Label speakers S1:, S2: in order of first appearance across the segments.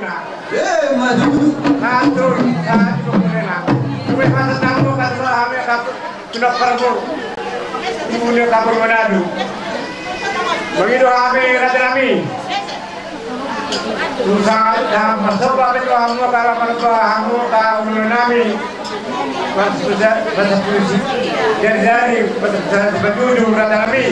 S1: na.
S2: Maju.
S1: Natur, natur na. Kami pasal tamu kata kami sudah perlu. Punya kapur Manado. Begitu kami rata kami. Susah dah masuk kami tu hamu kalau masuk hamu kalau menami. Masuk polisi. Jadi berjudu rata kami.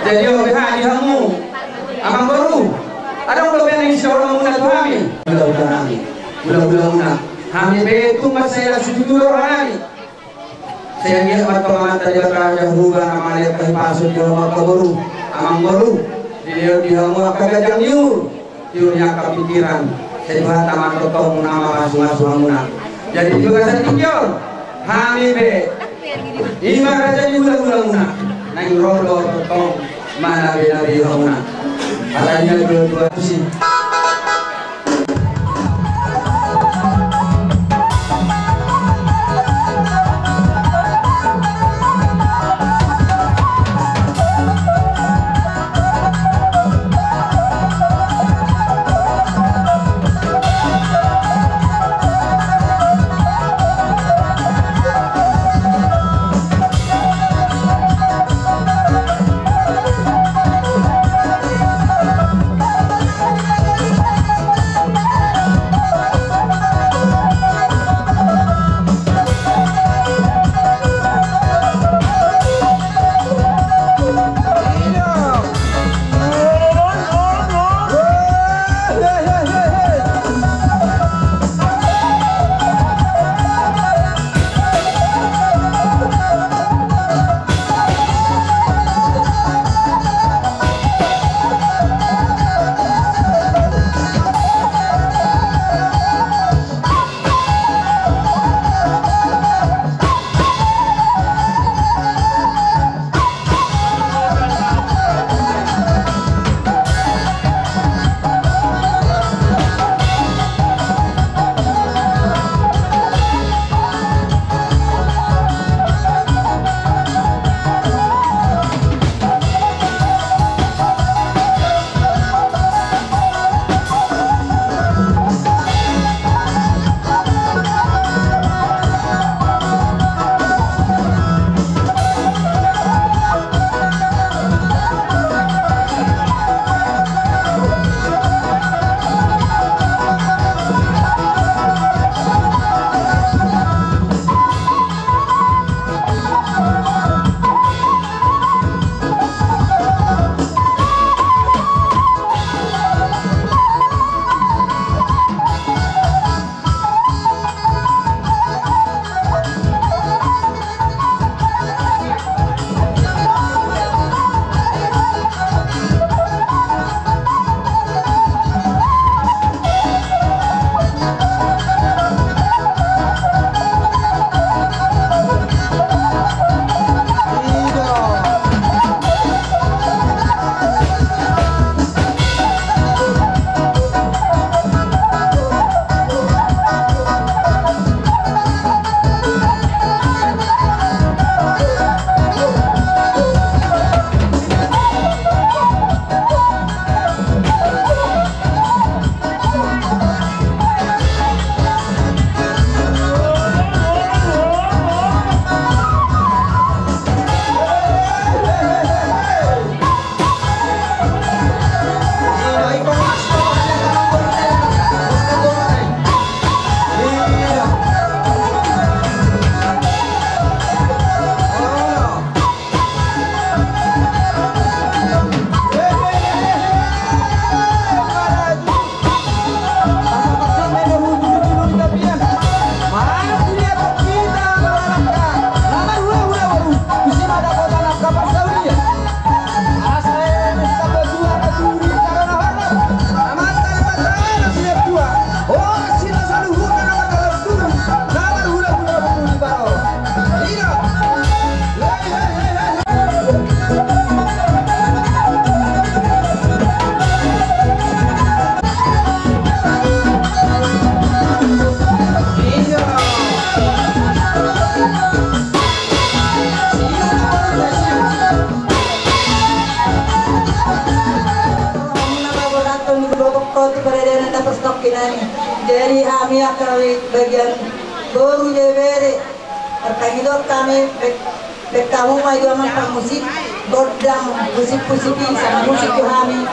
S2: Jadi OBH di hamu, amang baru. Ada udah yang isi orang muna tu kami. Mula muna. Kami betul mas saya sujud orang. Saya lihat pertemuan tadi kerja hubungan amalia pasut di rumah baru, amang baru. Di hamu agak jam diurnya kepikiran. Saya buat taman totong nama masuk muna. Jadi juga saya tinggal. Kami be. Ini raja di mula. Nang rolo totong mana nabi hamuna. Katanya dua sih.
S3: bagian baru jebere terkait kami kamu mai dengan musik godang musik sama musik kami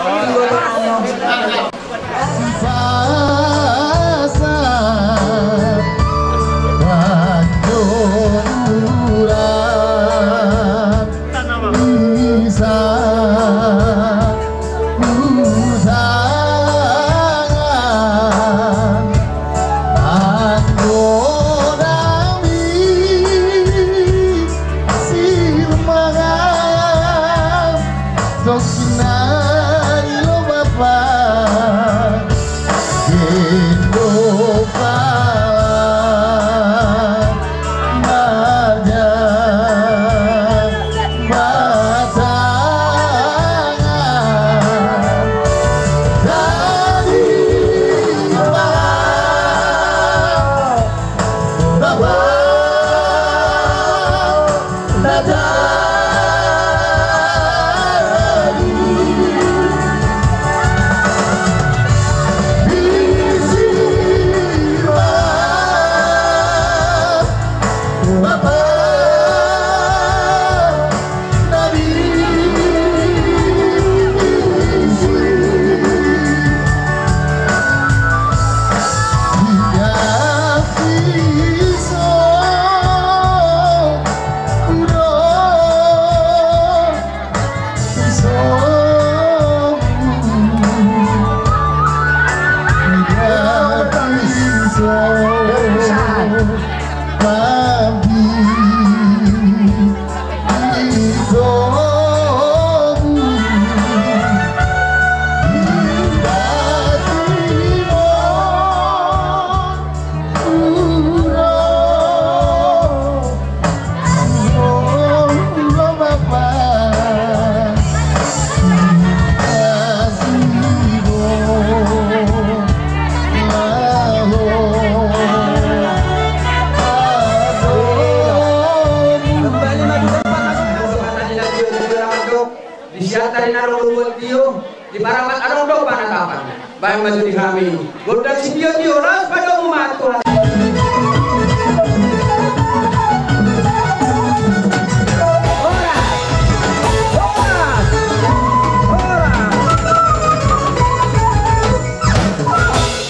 S2: Baik maju di kami, godang si Tio ras pada umat Tuhan.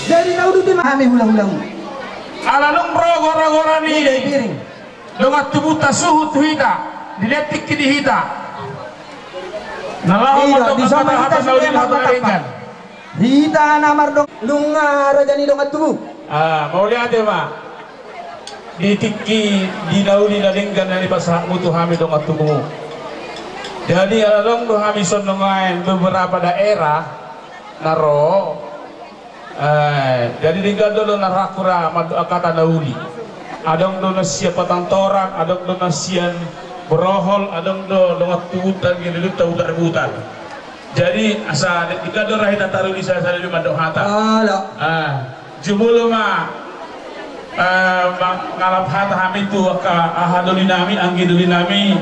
S2: Jadi tahu tu kami ulang-ulang.
S4: Alalong rogora ni dongat tubuh tasuhut hita, diletik kini hita. Nalahu matok kata hata saudi hata
S2: Hita namar dong lunga rajani dong atubu.
S4: Mau lihat ya Pak. Ditiki dinauli dalingkan dari pasah mutu hami dong atubu. Jadi alalong dong hami sonongain beberapa daerah naro. Jadi tinggal dulu narakura madu akata nauli. Adong do nasia patang torang, adong do nasian berohol, adong do dong atubu dan gini lu tahu tak rebutan. Jadi asa kita do rahita taruh di sana di mandok hata. Jumulu ma ngalap hata hami tu ahaduli nami anggiduli nami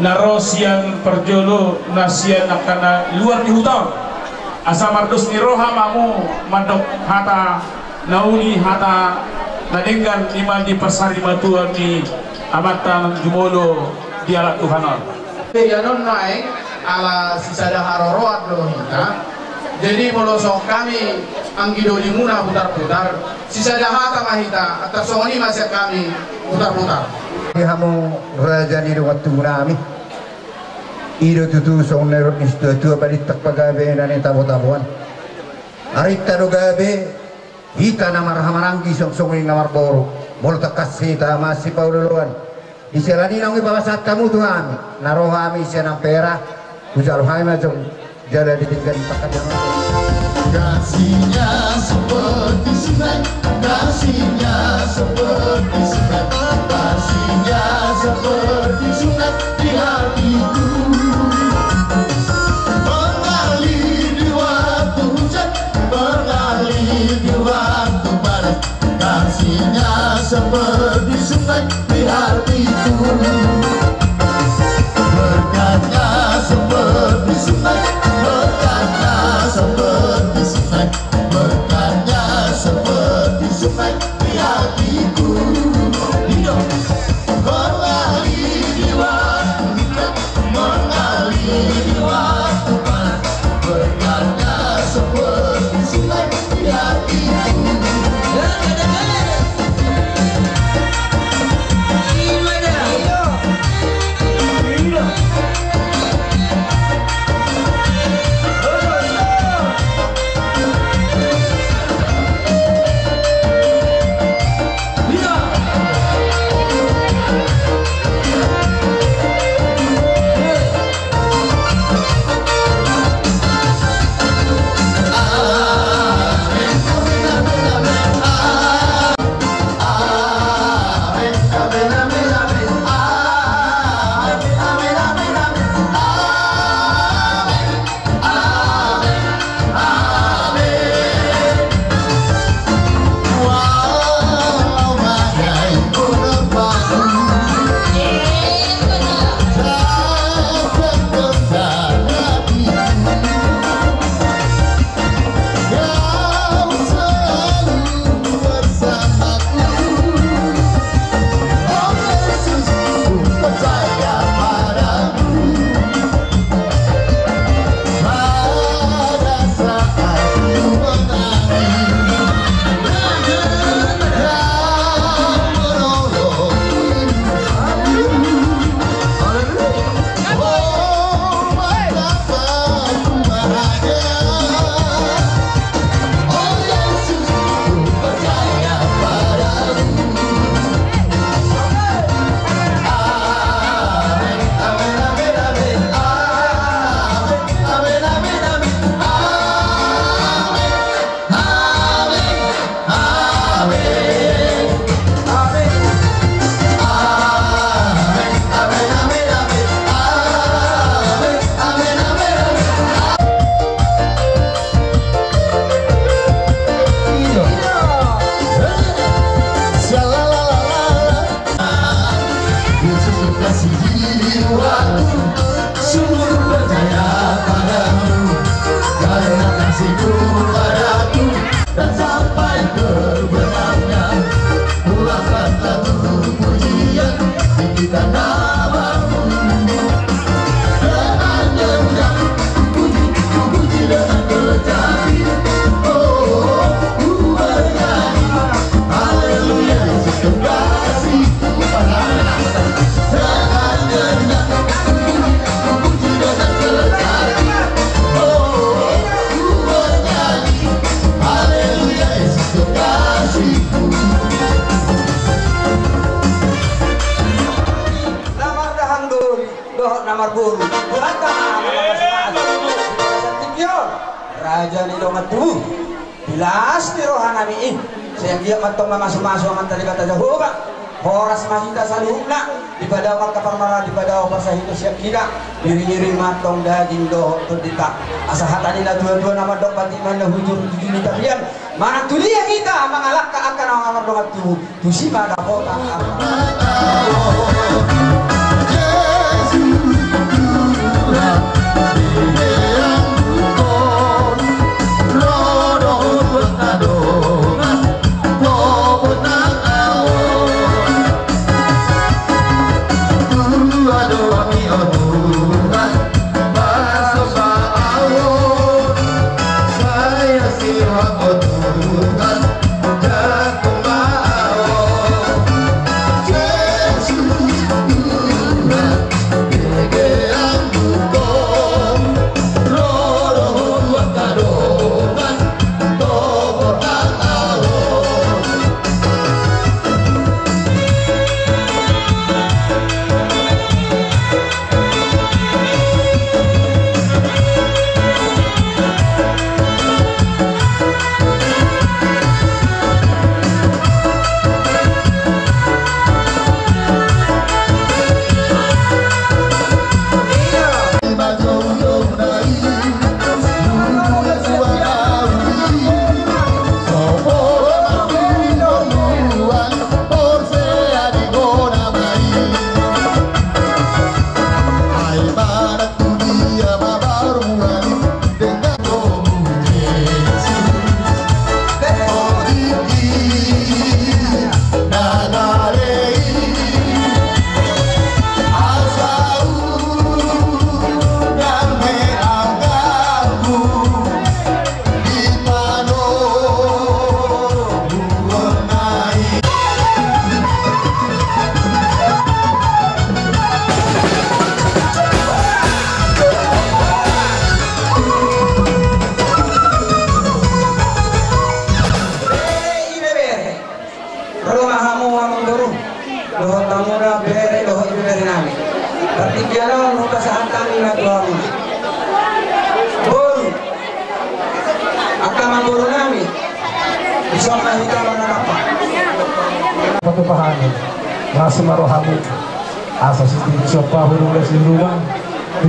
S4: narosian perjolo nasian akan luar di hutan. Asa mardus ni roha mamu mandok hata nauli hata nadenggan iman di pasari matuan di amatan jumulu di alat Tuhanon.
S1: Yanon naik ala sisada haroroat lo hita. Jadi molosok kami anggido limuna putar-putar sisada hata mahita atau songoni masa kami putar-putar.
S5: Kamu rajani do waktu nami. Ido tutu song nerot nisto tu apa ditak pagabe nani tabo-tabuan. Arita do gabe hita namar hamaranggi song-songin namar boro. Mol takas hita masih paululuan. Iselani nangi babasat kamu tu kami. Narohami sianang pera. Ujar hai macam jalan ditinggal pakai jangan.
S6: Kasihnya seperti sungai, kasihnya seperti sungai, kasihnya seperti sungai di hatiku. Mengalir di waktu hujan, mengalir di waktu panas. Kasihnya seperti sungai di hatiku. Berkatnya seperti sungai, berkatnya seperti sungai, berkatnya seperti sungai di hati.
S2: Raja ni dong atu, bilas ni rohanami saya dia matong masuk-masuk aman tadi kata jauh pak, horas masita salubna di pada awal kaparmara di pada awal itu siap kita diri-diri matong daging doh terdita asa hatani na dua-dua nama dok pati mana hujur tujuh tapian mana tulia kita mengalak ke akan orang dong atu tusi pada kota.
S6: Yesus
S2: pasahan kami na kami. Buru, akamang buru namin. Isang mahita mga napa.
S7: Patupahanin, nasa marohamu. Asa si Sopa hululas di rumah.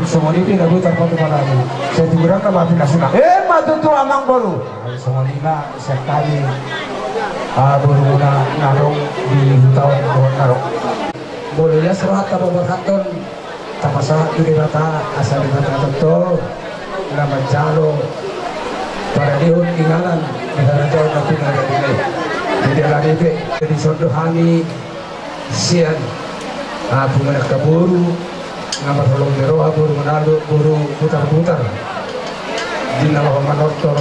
S7: Semua ini nabutan patupahanin. Saya digunakan mati nasuna. Matutu amang buru. Semua ini sekali. Buru na narong di tahun narong. Bolehnya serat apa berhaton. Tapasa di rata asal di rata tentu. Nama jalo. Para dihun ingalan. Negara jauh tapi negara ini. Jadi ala DP. Jadi sondohani sian. Bunga kaburu. Nama tolong meroha buru menalu buru putar-putar. Di nama pemanotor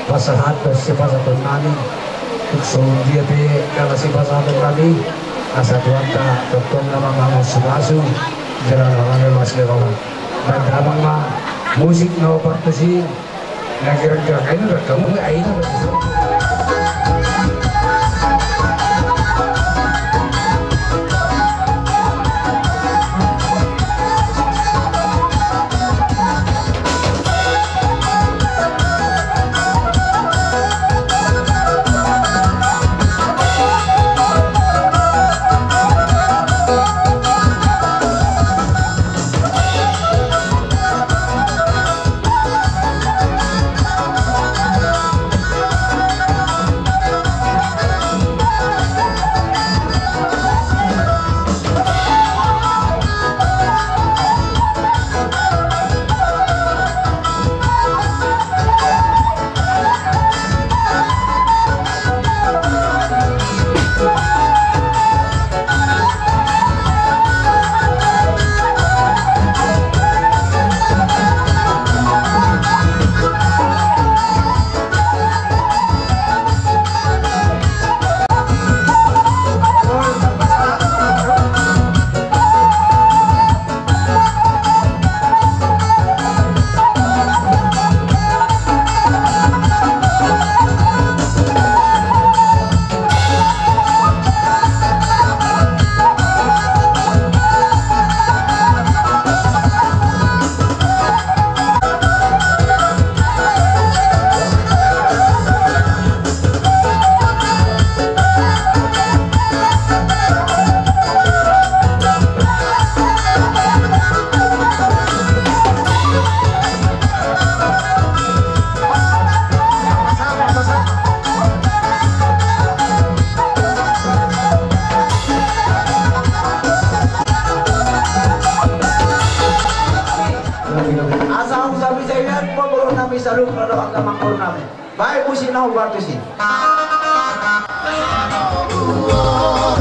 S7: pasahat bersifasa penani. So dia pe kalau si pasahat penani. Asa tuanta tokong nama mamu sumasu. Jalan orang mas lewangan. Dan damang ma musik no partisi. Kira-kira ini kamu aina betul.
S2: Salud kalau agama Quran. Baik musim nak buat tu sih.
S6: Oh,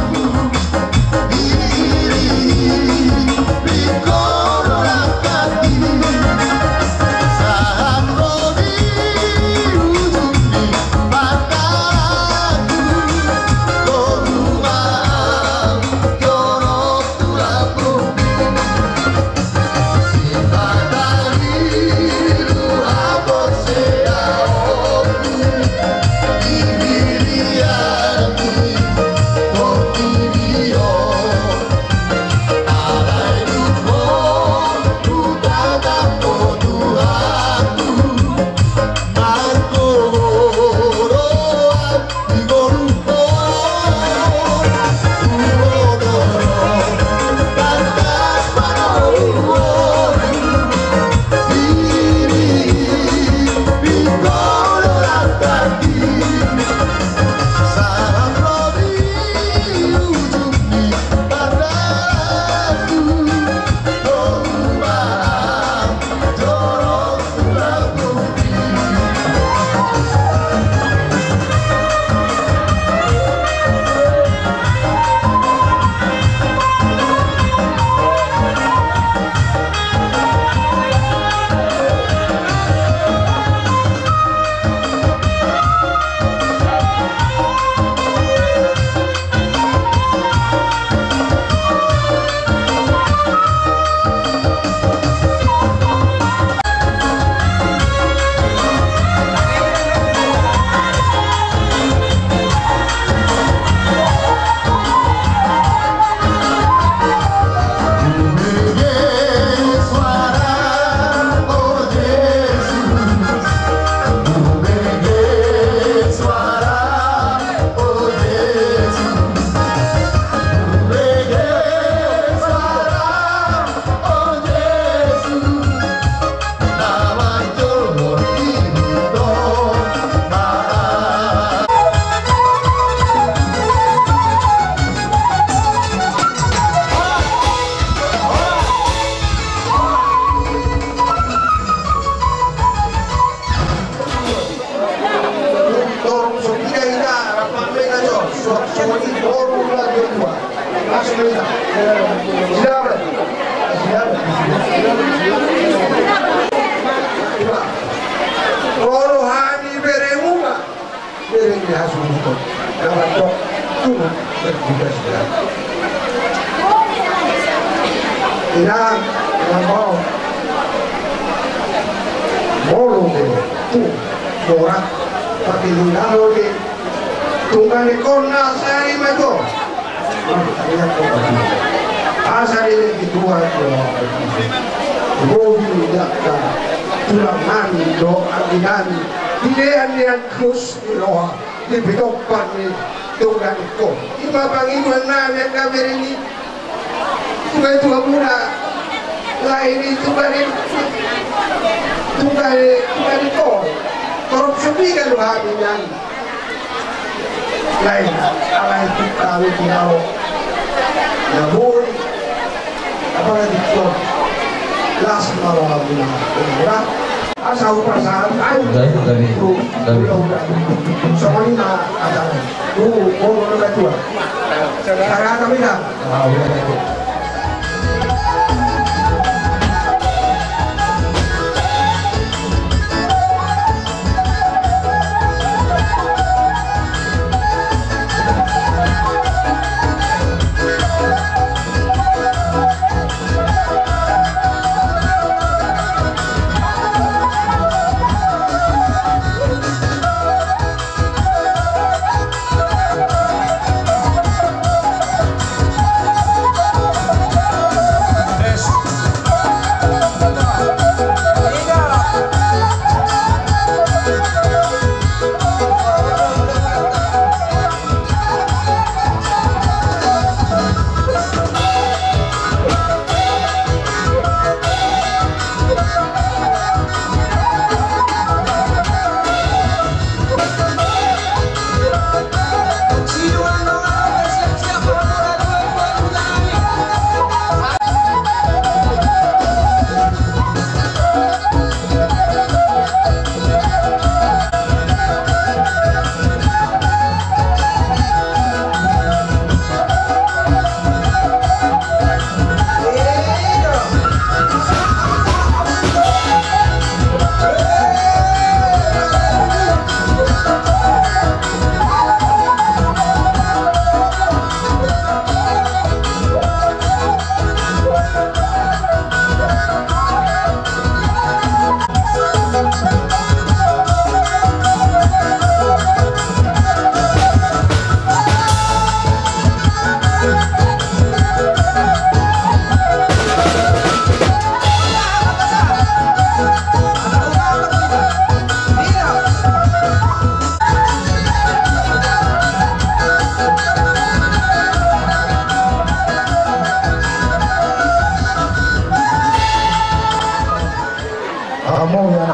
S5: semua. Siapa? Rohani beremuka, berengnya hasilnya. Nama dok tuh berjuga sudah. Inang, mau bolong deh, tuh dorak pakai lingalo deh. Tunggal kona sari mago. Asal ini dijual mobil jakka tulang mani do aginan dilean krus di loha di bitopan ni tunggal ko. Iba Panginoon namin kami ini tunggal muna lain itu tunggal ko. Korupsi kan lo kami yang lain alay itu kami tinao namun apalagi itu las marahnya murah asal perasaan dari semuanya ada mau tua cara kami dah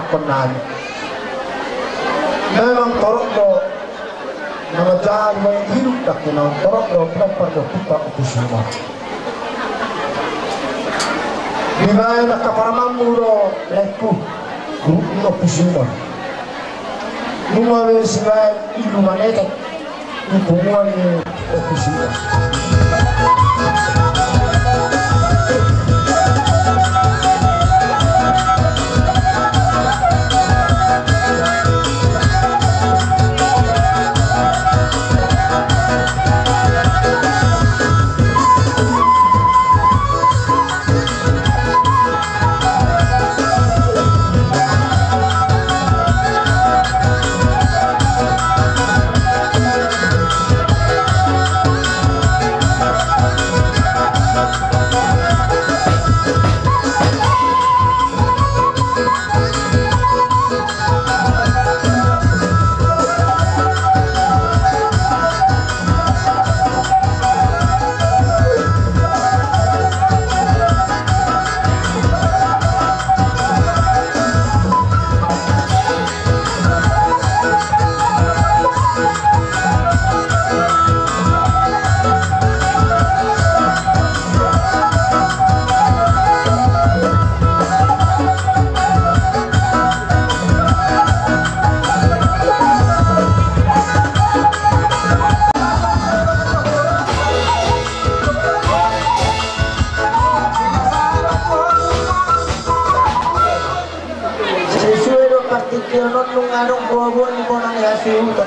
S6: Penan memang torok do mengejar hidup tak kenal torok do perempuan do kita itu semua di mana kaparamanmu do leku itu semua rumah sebagai ibu maneta itu semuanya itu semua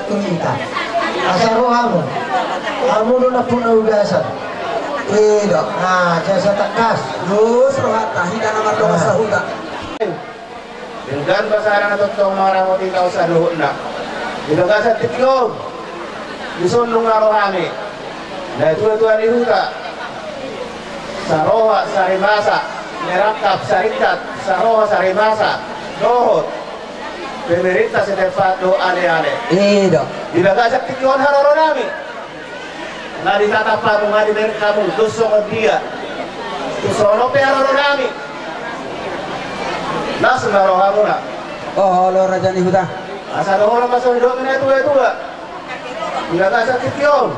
S6: tunita. Asal rohamu. Kamu na pun ugasan. Dok. Nah, saya takas. Terus rohat tahida nama doa sahuda.
S1: Dengan pasaran atau tong marang mo tinggal sa luhod na. Dito ka sa tiklog. Disundong nga rohami. Na tuwa-tuwa ni Huta. Sa roha, sa rimasa. Merakap sa rintat. Sa roha, sa rimasa. Dohot. Pemerintah setempat do ale-ale.
S6: Dok.
S1: Dito ka sa tiklog haroro namin. Na ditatapa mo nga dinir kamu. Gusto mo dia. Gusto mo haroro namin. Nas narohamu na.
S2: Oh, lo Raja ni Huda.
S1: Asal orang masuk hidup ini itu gak? Tidak ada sakit yom.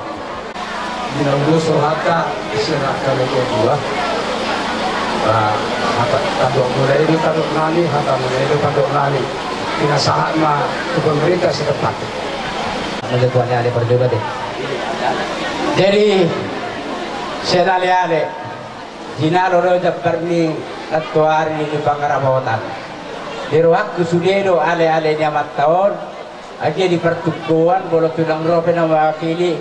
S7: Dinaudo sohata seraka lego dua. Hata tadok mulai itu tadok nani, hata mulai itu tadok nani. Tina saat ma ke pemerintah setempat.
S2: Menjatuhnya ada berjodoh deh. Jadi saya ale Jina loro jabarni atuari di Pangarabawatan. Di waktu sudedo ale-ale nyamat tahun aja di pertukuan bolo tulang rope na mewakili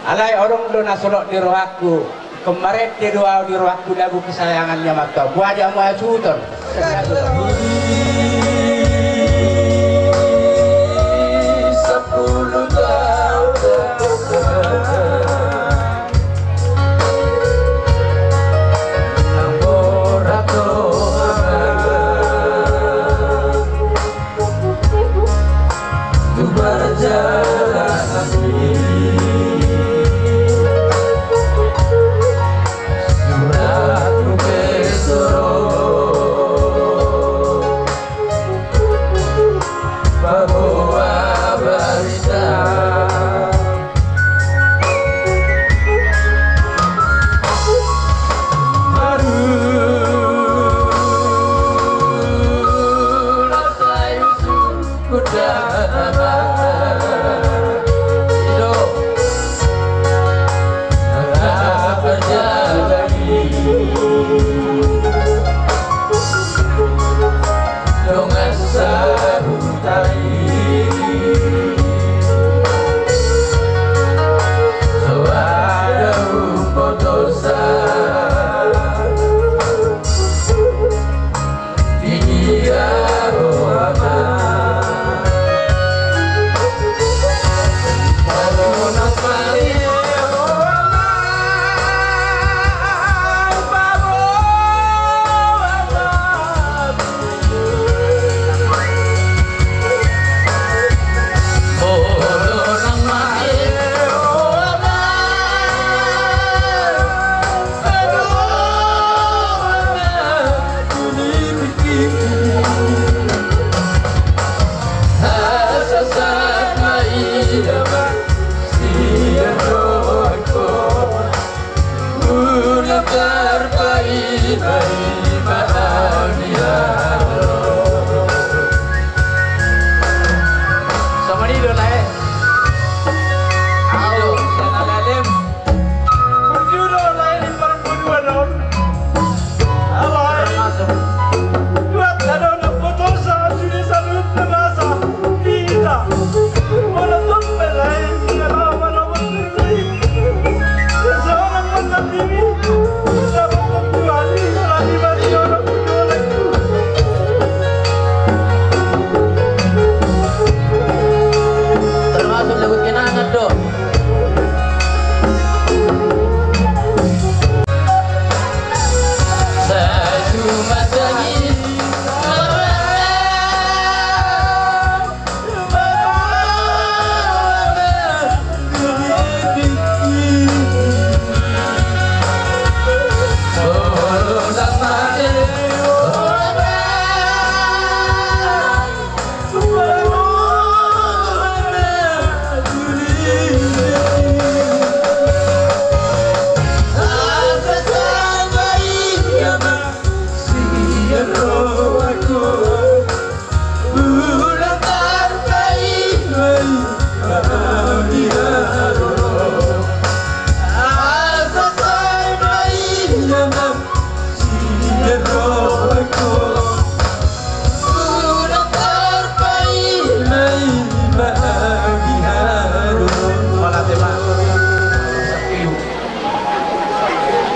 S2: alai orang do nasolok di rohaku kemarin di doa di rohaku lagu kesayangan nyamat tahun buat dia mau suton.
S8: Seorang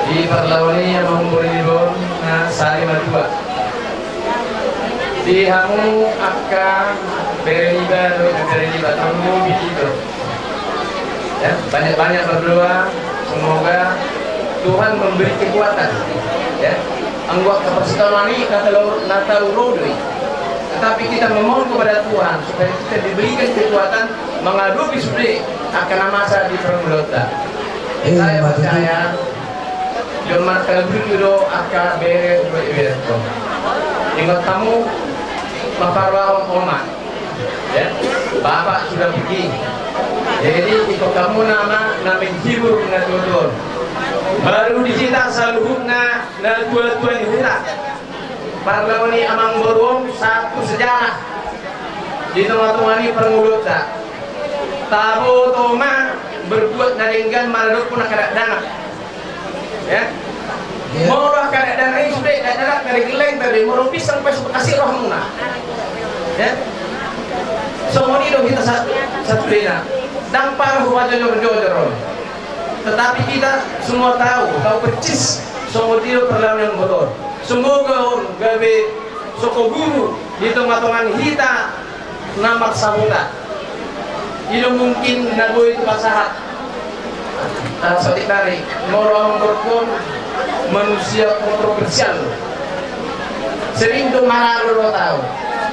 S2: di parlawani amang boribon na sari madua di hamu akka berliba tamu itu ya, banyak-banyak berdoa semoga Tuhan memberi kekuatan ya. Anggap kepersitaan ini nata urudui, tetapi kita memohon kepada Tuhan supaya kita diberikan kekuatan menghadapi sudah akan masa di permulota. Saya percaya Joman kalbiro akan beres. Ingat kamu Bapak Oma ya, Bapak sudah pergi. Jadi itu kamu nama hibur ngadodor. Baru disita saluhna na tua-tua ni hita. Parlawani amang borong satu sejarah. Di tengah-tengah ini permulota. Tabo toma berbuat naringgan maradok pun akadak dana. Ya. Morah kadak dana ini sudah dadak dari geleng tadi morong pisang pas kasih rohmuna. Ya. Semua ini dong kita satu dina. Dampar wajah jor-jor. Tetapi kita semua tahu percis semua dia perlawanan bodoh. Semoga gawe soko guru di tengah-tengah kita nampak samuta. Itu mungkin nago itu pasahat. Sotik dari morong berpun manusia kontroversial. Sering tuh marah lo tahu.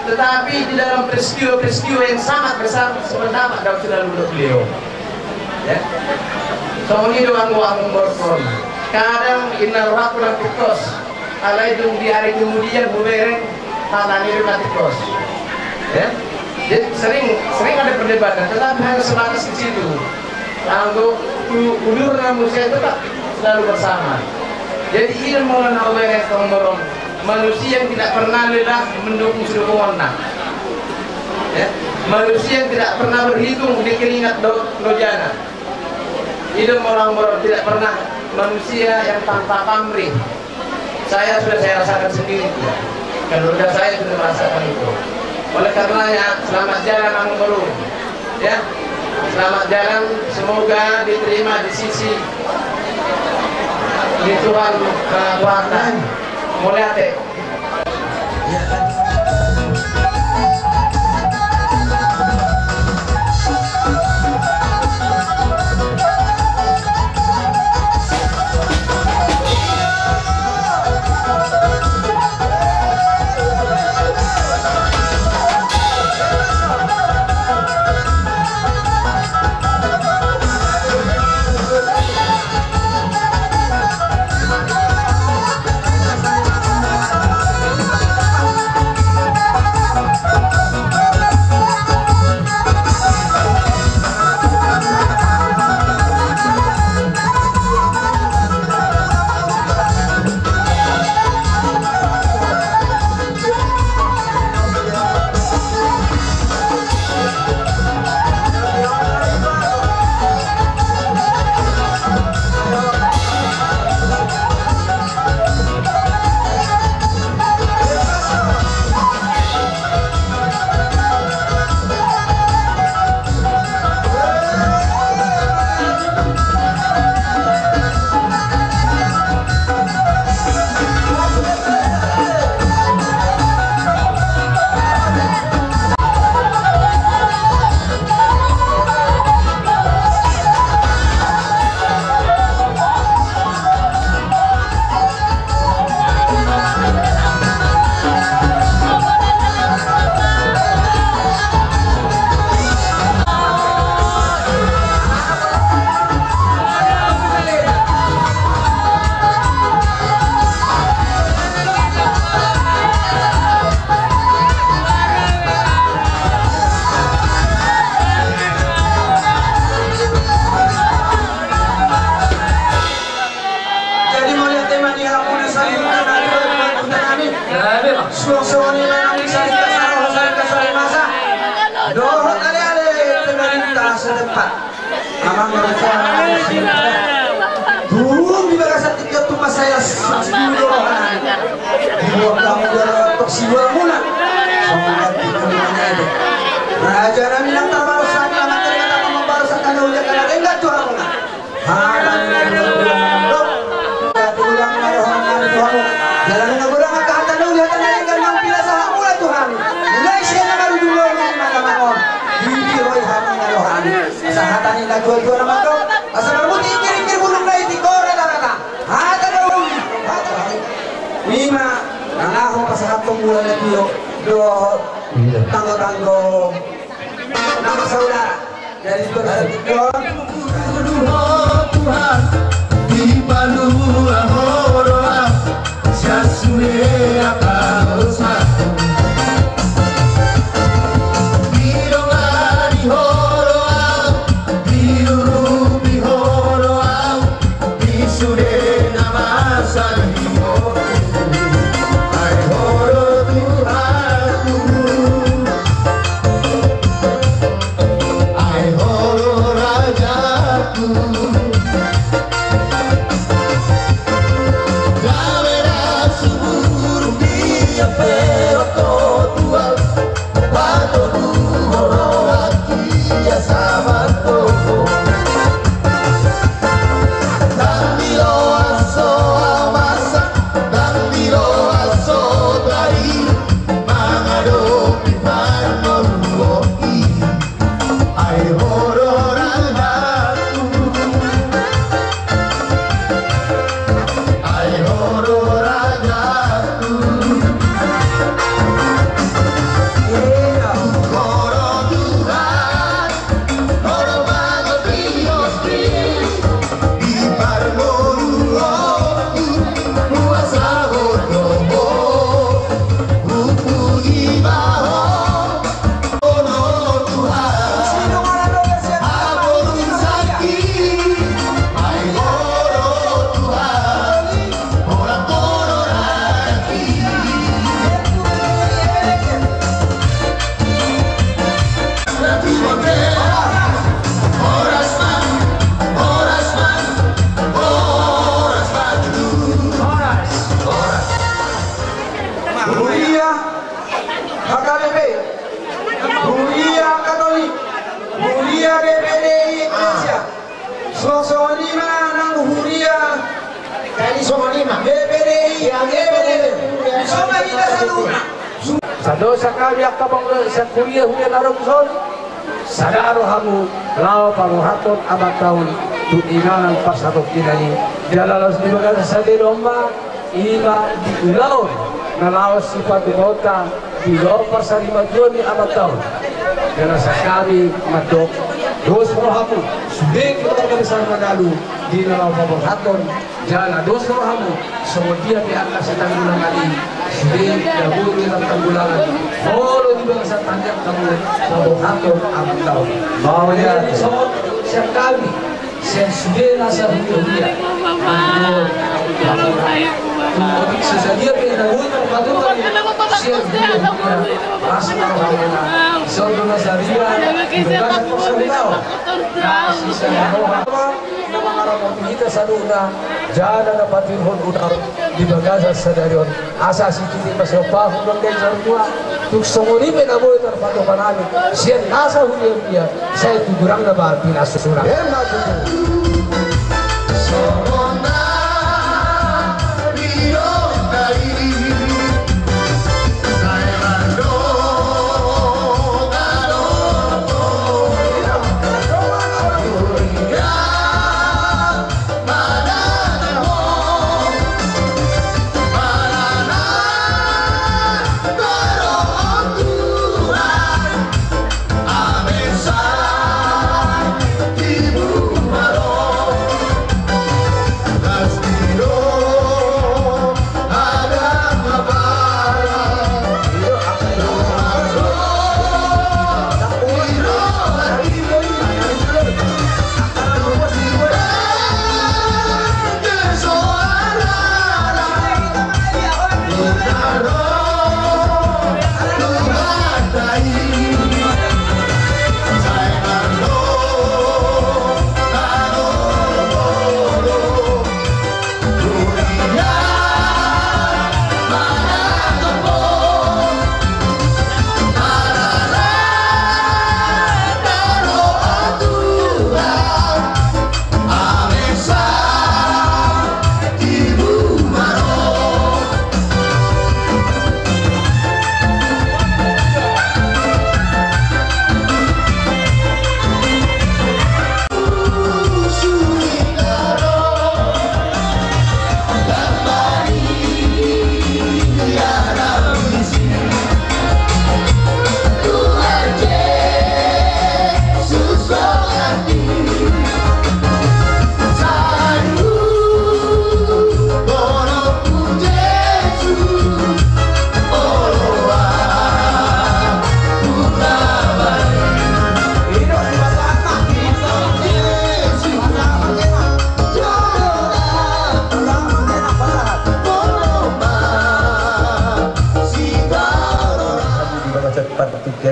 S2: Tetapi di dalam peristiwa-peristiwa yang sangat besar sebenarnya dapat selalu beliau. Ya. Soalnya doang berpun. Kadang inna rohaku natikos. Alai dung di hari kemudian bumereng tanah ini natikos. Ya. Jadi sering ada perdebatan, tetapi hanya sebatas di situ. Lalu ulur manusia tetap selalu bersama. Jadi ini Maulana Ubairah Tomborong, manusia yang tidak pernah lelah mendukung sedukungan. Ya. Manusia yang tidak pernah berhitung di keringat dojana. Hidup orang-orang tidak pernah manusia yang tanpa pamrih. Saya rasakan sendiri. Keluarga saya sudah merasakan itu. Oleh karenanya selamat jalan Ang Baru. Ya. Selamat jalan, semoga diterima di sisi di Tuhan Kuasa. Mulyate. Raja Nabi nang tabaros sa kalamat kata membaros sa kanaunya kana enggak tuh amuna. Halang do tanggo-tanggo nama saudara dari Tuhan
S8: Tuhan di Palua Horoa Syasue Akarosa Birongari Horoa Birurubi Horoa Bisude Namasa Hai Horo Tuhanku Hai Horo Rajaku
S7: Sadosa kami akabang sa kuliah huya narongson sadaro hamu lao paruhaton abad tahun tutinganan pasarok kinani jalalos di bagasa sa diromba ima di ulaon na laos sifat bota di lopar sa limadyon ni abad tahun karena sa kami matok dos rohamu sudik kita kami magalu di lao paruhaton jala dos rohamu semudia di atas sa tanggulang ali sudik dahulu ng tanggulangan Olo di ba sa tanggap kamu pabuhaton abad tahun mawala siya kami siya sudik nasa huya sa dia pinagawin ng patutan siya huya rasa ng pamana sa doon sa riya ibagat po sa bitaw kasi sa naroha na mga ramon kita sa luna dyan na napatinhon unar di bagasa sa darion asa si kini masopahon ng dahil sa rumah tuk semua ini naboy terpadu kanami siya nasa huya dia saya tugurang na ba pinasusurang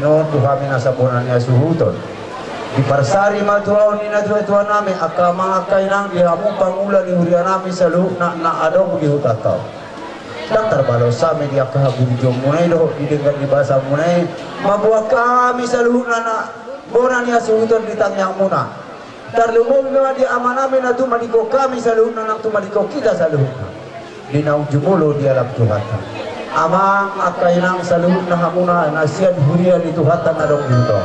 S6: menon Tuhan minasabunannya suhuton di parsari matuaw ni na tuwa namin akama kainang dihamu pangulan ni hurian namin sa luhuk na adong di hutataw daktar balo sa amin di akahabun jom munay do didengar di bahasa munay mabuha kami sa luhuk na bonan niya suhuton di tangyang muna darlumong nga di ama namin na tumadiko kami sa luhuk na nang tumadiko kita sa luhuk na dinaw jumulo di alam Tuhan amang akainang sa luhuk na hamuna nasiyan hurian di Tuhan na dong dito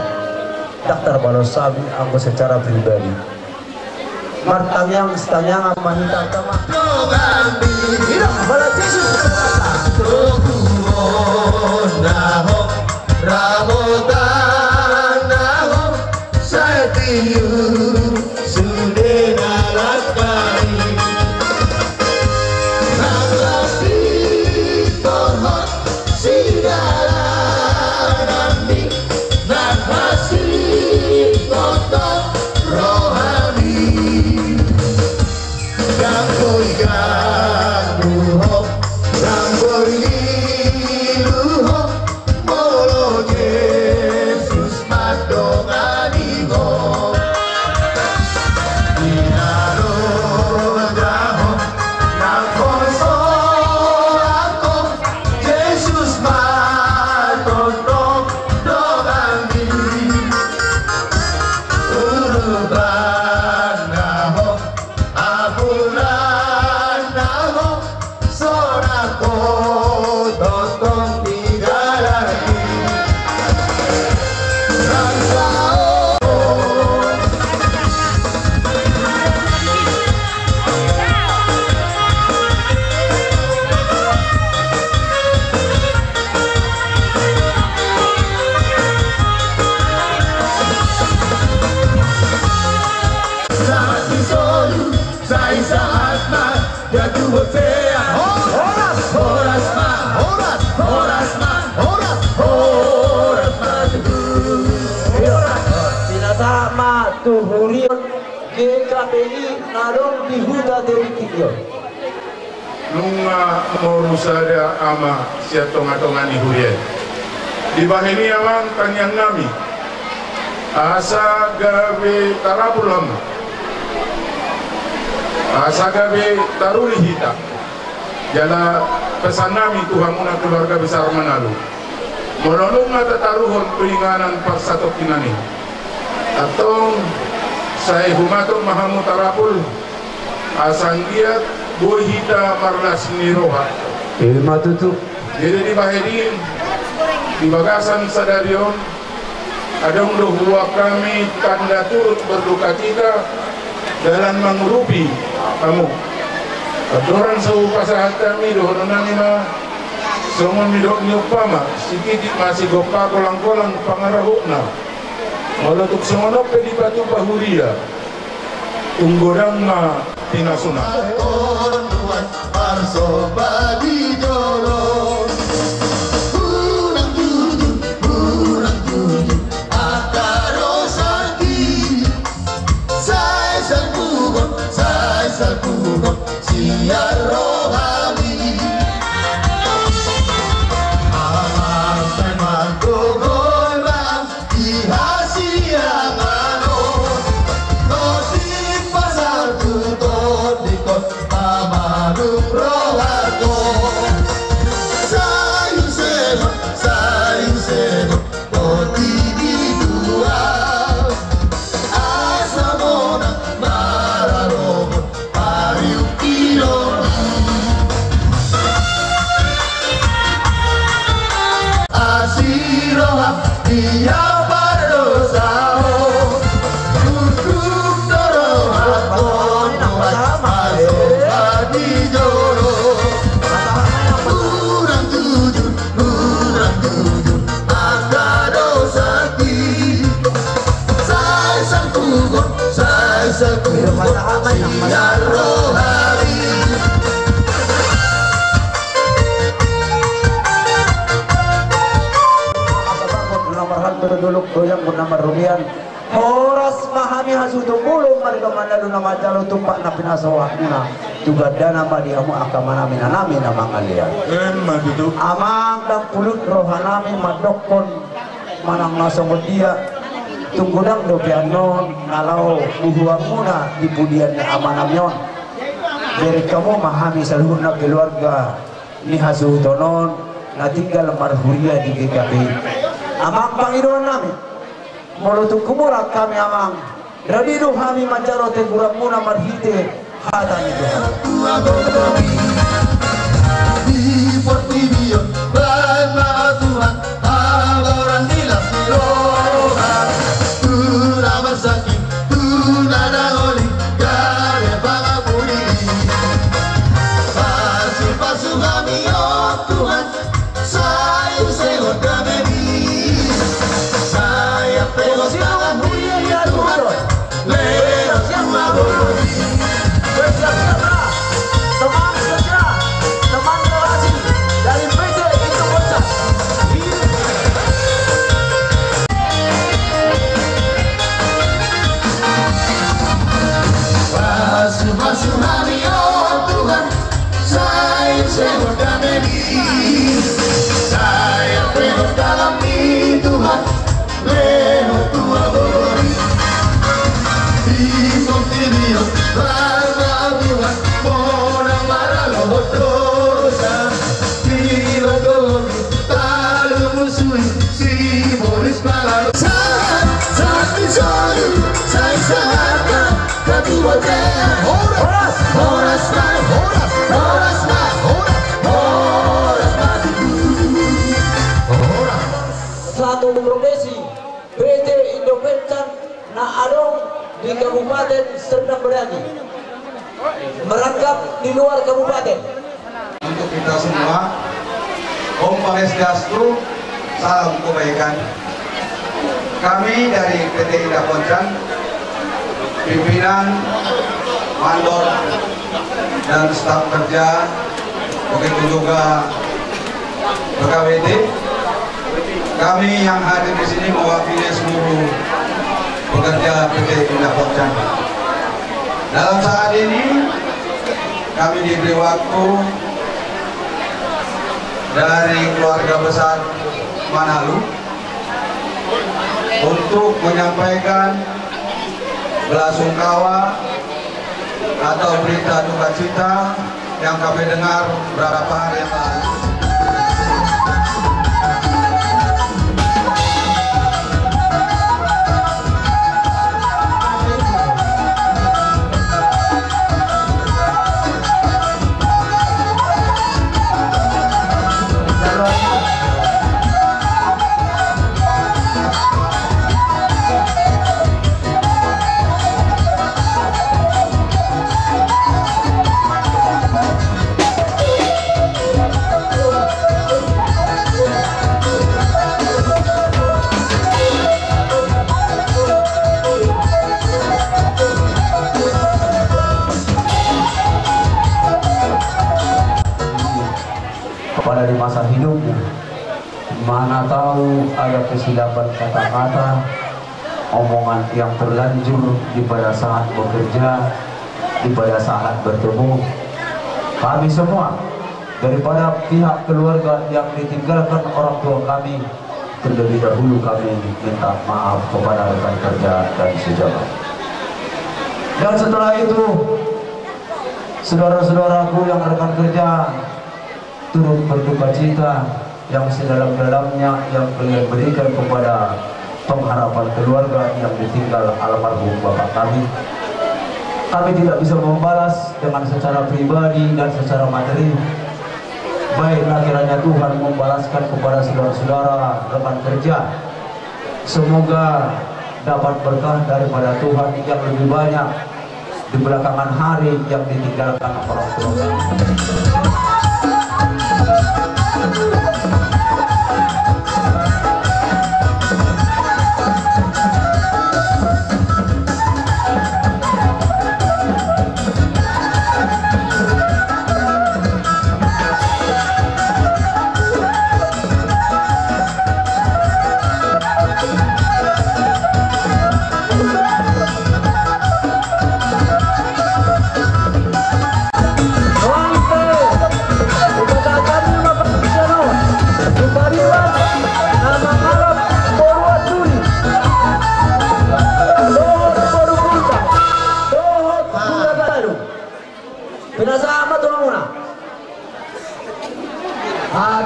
S6: daktar balos sabi ako secara pribadi martanyang stanyang mahita tama hilang bala Jesus
S8: naho ramotan naho satiyu sudena lakani nangasi tohot sigala nami nangasi totot rohani ganggoy gangguho ganggoy niluho molo Yesus madonganiho inarodaho nangkoso ako Yesus madonong dongani uruban naho apulan naho sorako totong tigalaki rangsao lahat ni solu sa isang atma jatuh sea oras oras ma oras oras ma oras oras ma
S6: sinasama tuhurion GKPI narong di Huda Dewi Tigyon
S1: nunga morusada ama siya tonga-tonga ni hurian di bahini amang kanyang nami asa gabe tarapulam asa gabe taruli hita jala pesan nami Tuhan muna keluarga besar Manalu monolong nga tataruhon pelinganan parsatok kinani atong saya humatong mahamu tarapul asang giat boy hita marlas ni roha
S6: ilma tutup
S1: jadi di bahirin di bagasan sadarion adong dohua kami tanda turut berduka cita dalam mengurupi kamu adoran sau pasahat kami dohon nami ma semua midok nyupama sikit masih gopa kolang-kolang pangarahukna molotuk semono pedi batu bahuria unggodang ma tinasuna
S8: Tuhan parsobadi jolo kurang jujur akaro sandi saya salpugon siar rohani amar teman togol bang ihasiang anon notik pasar tuton dikot amanung rohato sayung seno toti di dua asamona mararobot pariuk iloni asiroha dia bardosao duduk dorohaton di joro kurang jujur akado sakti saya sangkugon siar rohani
S6: nomor hantu duluk goyang nomor rumian horas mahami hasudu mulung marga mandalu nama jalo tumpak na pinasawah muna juga dana madiamu akamana minanami na mangalian
S1: matutu
S6: amang dan pulut rohanami madokon manang nasong dia tunggudang do piano nalau buhuang muna di pudian ni amanamyon dari kamu memahami seluruhnya keluarga ni hasutonon na tinggal marhuria di GKP amang pangidoan namin mulutung kumurak kami amang radidu kami mancaro tegurang muna marhite hatan itu
S8: di Portivion bersama Tuhan adoran di Lapirohan Tuna bersaki Tuna daholi gade pangapuni pasu kami oh Tuhan sayu segot kami saya pegot kami Tuhan leros yang mabodi
S6: bersiap-siaplah teman kerja teman relasi dari PT itu bocah
S8: pasu kami oh Tuhan saya segot kami saya pegot kami Tuhan leros tua bodi di Portivion bersama Tuhan orang marah lo dosa bila gobi talu musuhi si polis malah saat disolu saya sangatkan tapi wajah horas
S6: satu profesi PT Indopencan na adong di Kabupaten Serdang Berani merangkap di luar kabupaten.
S5: Untuk kita semua, Om Swastiastu, salam kebaikan. Kami dari PT Indopencan, pimpinan, mandor, dan staf kerja, begitu juga PKWT. Kami yang hadir di sini mewakili seluruh pekerja PT Indopencan. Dalam saat ini kami diberi waktu dari keluarga besar Manalu untuk menyampaikan belasungkawa atau berita duka cita yang kami dengar beberapa hari yang lalu.
S6: Pada di masa hidupnya, mana tahu ada kesilapan kata-kata, omongan yang terlanjur di pada saat bekerja, di pada saat bertemu. Kami semua daripada pihak keluarga yang ditinggalkan orang tua kami, terlebih dahulu kami minta maaf kepada rekan kerja dan sejawat. Dan setelah itu, saudara-saudaraku yang rekan kerja turut berduka cita yang sedalam-dalamnya yang kalian berikan kepada pengharapan keluarga yang ditinggal almarhum bapak kami. Kami tidak bisa membalas dengan secara pribadi dan secara materi. Baiklah kiranya Tuhan membalaskan kepada saudara-saudara rekan kerja. Semoga dapat berkah daripada Tuhan yang lebih banyak di belakangan hari yang ditinggalkan orang tua.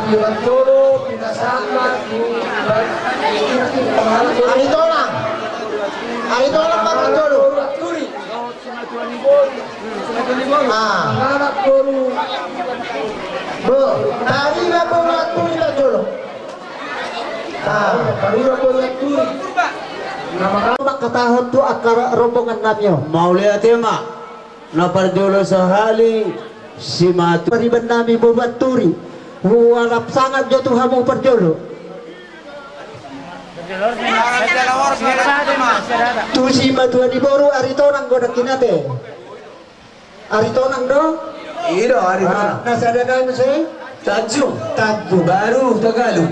S7: Abi Barjolo pinasama
S6: Ari tolong Pak Barjolo.
S7: Anak guru
S6: Bu, tadi Bapak waktu ini Barjolo.
S7: baru waktu
S6: Mak katahon tu akar rombongan namyo.
S9: Mau lihat ya mak? Napar dulu sehali si matu.
S6: Pariban nami buat turi. Warap sangat jatuh hamu Barjolo. Tu si matuan di boru aritonang godak kinate. Aritonang do?
S9: Iya aritonang.
S6: Nasadakan saya?
S9: Tajuk
S6: baru
S9: Tagalog.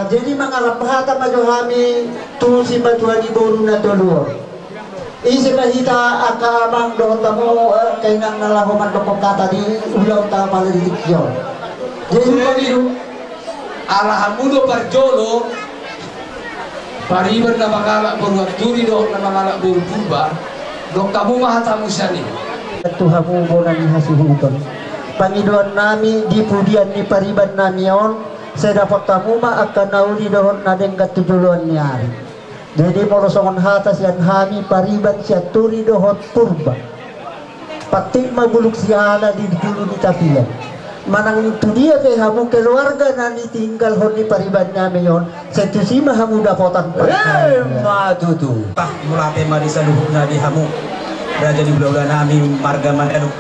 S6: Jadi mengalap hata maju kami tu si matuan di boru na tuluor. Isi kahita aka bang do tamu kainang nalahuman do kata di ulang ta malidikyo. Jadi pamiru
S7: Alhamdulillah Barjolo pariban na makalak buruat turi do na makalak buru purba do kamu mahatamu syani
S6: Tuhamu bonan hasuhuton. Pangiduan nami di pudian ni pariban nami on saya dapat tamu ma akan nauli dohon nadeng katujuluan niari. Jadi molosongan hatas yang hami pariban siya turi dohon purba. Patik maguluk siya di julu di tapian. Manang itu dia ke hamu keluarga nani tinggal hon di pariban nami on. Setusi mahamu dapotan
S9: Matu tu.
S2: Tah mulate marisa luhukna di hamu. Raja di belau nami marga man anu.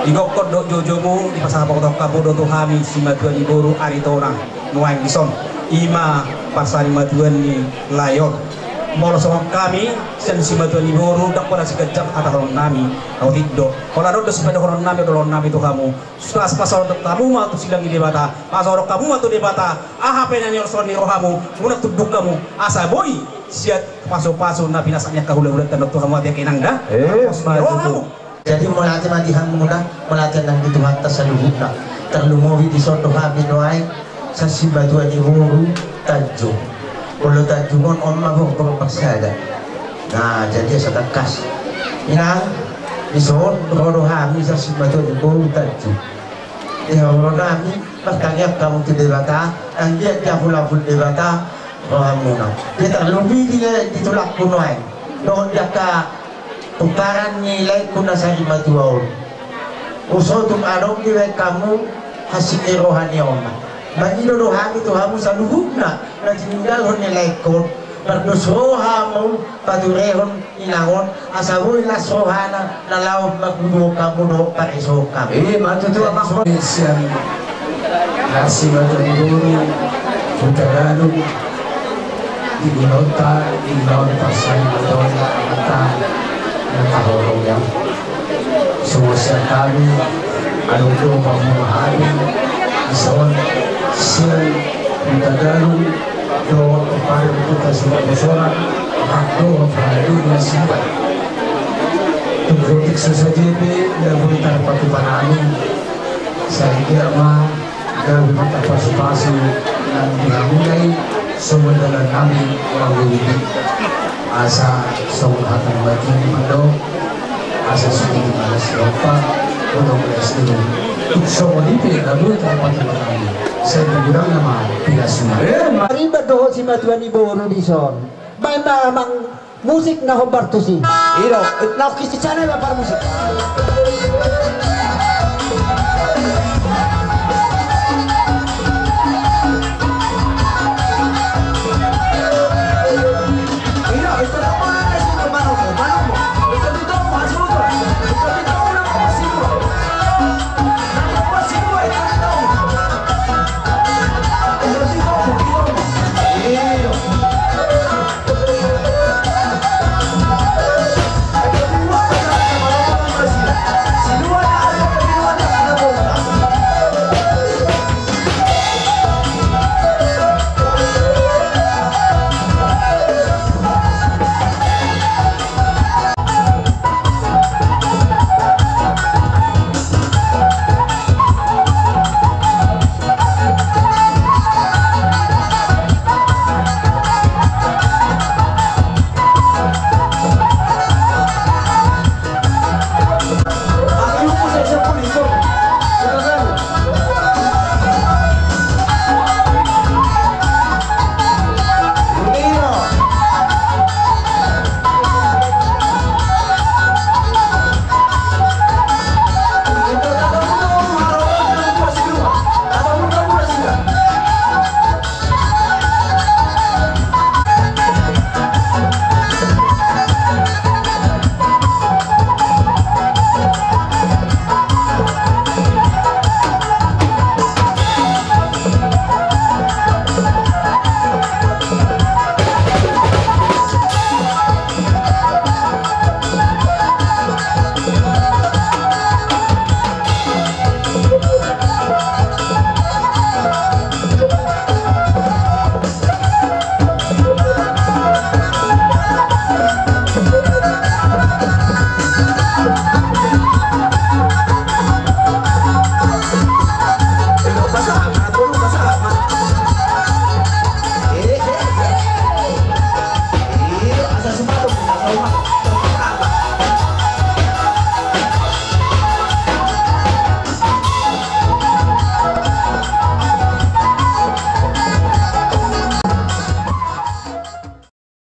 S2: Digokot do jojomu di pasar pokok kabu do tuhami si matuan di boru aritonang nuang bison ima pasari matuan ni layon molo sama kami sen si matuan di boru dak pada sekejap ada orang nami atau tidak kalau ada sepeda orang nami tu kamu setelah pasal kamu matu silang di bata pasal kamu matu di bata aha penanya ni rohamu muna tuduk kamu asa boy siat paso nabi nasanya kahula-hula tanda tu kamu hati kenang dah rohamu.
S6: Jadi melatih matihan muna, melatih nang di Tuhan terseluruhna. Terlumowi di soto kami doai, sasi batuan di huru tajuk. Kalau tajugon om mabuk berpaksada. Nah jadi setekas. Inang di soto huru kami sasi batuan di huru tajuk. Di huru kami berkanya kamu tu debata, anggia dia pula debata rohamuna. Dia terlumpi dia ditolak kunoai. Doon dia ka tukaran nilai kuna sa imatuaon. Usotum anong nilai kamu hasil rohani oma. Bagino rohani tu hamu sa luhugna na tininggalhon nilai kon. Pagdusrohamu paturehon inangon asaboy na sohana na laot magbudo kamu do pariso kami.
S7: matutua makmo siang nasi matuluru Tagalog di Gunota di laut pasay maton mata nakahorong yan sumusya kami anong po pamamahali isaon siyang Tagalog do para kita surat bersorak ako para na simpan tungkol sa JP nabutan patupanangin sa Igama gawin at paso-paso ng dinamulay sumundalan namin ang wiwili asa sa lahat ng bating mando asa sa tingin alas ropa unang alas nilo tukso mo di pinagabot ang patupanangin sa nagurang naman pinasunan
S6: Mariba doon si Matuan ni Boro Dison. May mamang musik na Humberto si.
S9: Iro,
S6: Nakukisi channel para musik.